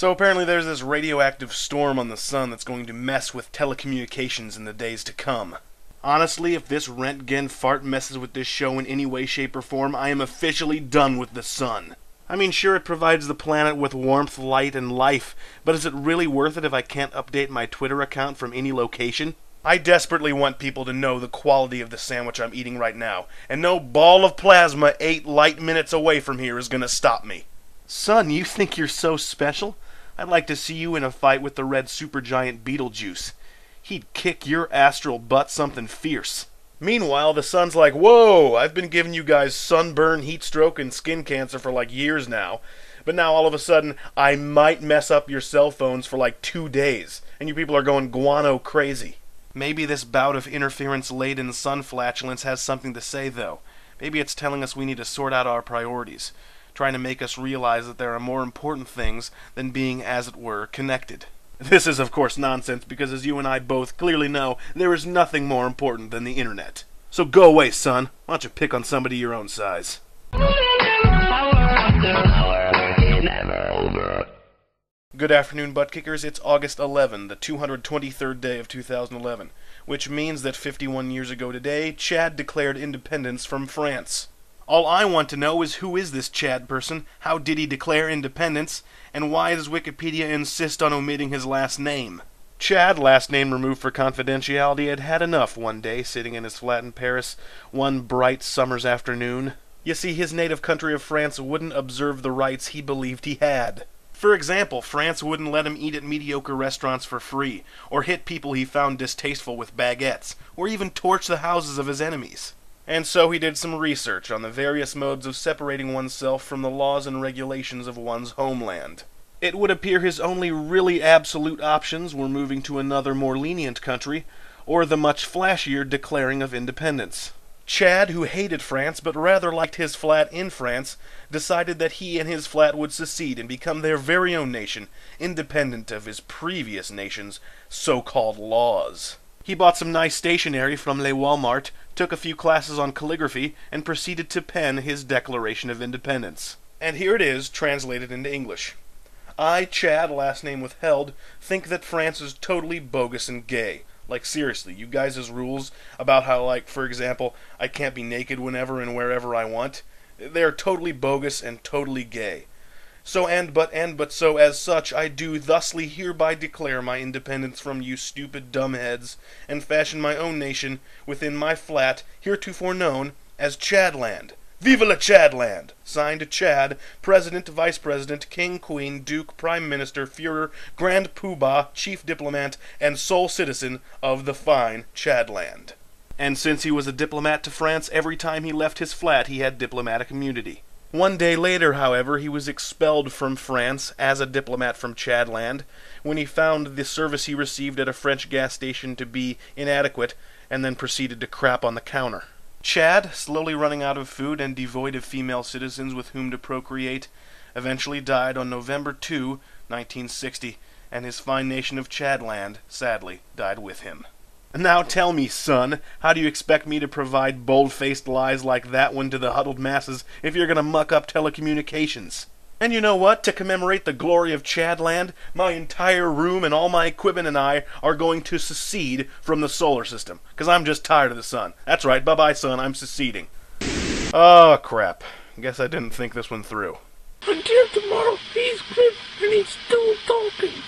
So apparently there's this radioactive storm on the sun that's going to mess with telecommunications in the days to come. Honestly, if this Rentgen fart messes with this show in any way, shape, or form, I am officially done with the sun. I mean, sure, it provides the planet with warmth, light, and life, but is it really worth it if I can't update my Twitter account from any location? I desperately want people to know the quality of the sandwich I'm eating right now, and no ball of plasma 8 light minutes away from here is gonna stop me. Son, you think you're so special? I'd like to see you in a fight with the red supergiant Beetlejuice. He'd kick your astral butt something fierce. Meanwhile, the sun's like, whoa, I've been giving you guys sunburn, heat stroke, and skin cancer for like years now. But now all of a sudden, I might mess up your cell phones for like 2 days. And you people are going guano crazy. Maybe this bout of interference-laden sun flatulence has something to say, though. Maybe it's telling us we need to sort out our priorities. Trying to make us realize that there are more important things than being, as it were, connected. This is, of course, nonsense, because as you and I both clearly know, there is nothing more important than the internet. So go away, son. Why don't you pick on somebody your own size? Good afternoon, butt kickers. It's August 11, the 223rd day of 2011, which means that 51 years ago today, Chad declared independence from France. All I want to know is who is this Chad person, how did he declare independence, and why does Wikipedia insist on omitting his last name? Chad, last name removed for confidentiality, had had enough one day sitting in his flat in Paris one bright summer's afternoon. You see, his native country of France wouldn't observe the rights he believed he had. For example, France wouldn't let him eat at mediocre restaurants for free, or hit people he found distasteful with baguettes, or even torch the houses of his enemies. And so he did some research on the various modes of separating oneself from the laws and regulations of one's homeland. It would appear his only really absolute options were moving to another more lenient country, or the much flashier declaring of independence. Chad, who hated France but rather liked his flat in France, decided that he and his flat would secede and become their very own nation, independent of his previous nation's so-called laws. He bought some nice stationery from Le Walmart, took a few classes on calligraphy, and proceeded to pen his Declaration of Independence. And here it is, translated into English. I, Chad, last name withheld, think that France is totally bogus and gay. Like, seriously, you guys' rules about how, like, for example, I can't be naked whenever and wherever I want, they're totally bogus and totally gay. So so as such, I do thusly hereby declare my independence from you stupid dumbheads, and fashion my own nation within my flat, heretofore known as Chadland. Viva la Chadland! Signed, Chad, President, Vice President, King, Queen, Duke, Prime Minister, Führer, Grand Poobah, Chief Diplomat, and sole citizen of the fine Chadland. And since he was a diplomat to France, every time he left his flat he had diplomatic immunity. One day later, however, he was expelled from France as a diplomat from Chadland when he found the service he received at a French gas station to be inadequate, and then proceeded to crap on the counter. Chad, slowly running out of food and devoid of female citizens with whom to procreate, eventually died on November 2, 1960, and his fine nation of Chadland, sadly, died with him. Now tell me, son, how do you expect me to provide bold-faced lies like that one to the huddled masses if you're gonna muck up telecommunications? And you know what? To commemorate the glory of Chadland, my entire room and all my equipment and I are going to secede from the solar system, because I'm just tired of the sun. That's right, bye-bye, son, I'm seceding. Oh, crap. Guess I didn't think this one through. Until tomorrow, he's Cliff, and he's still talking.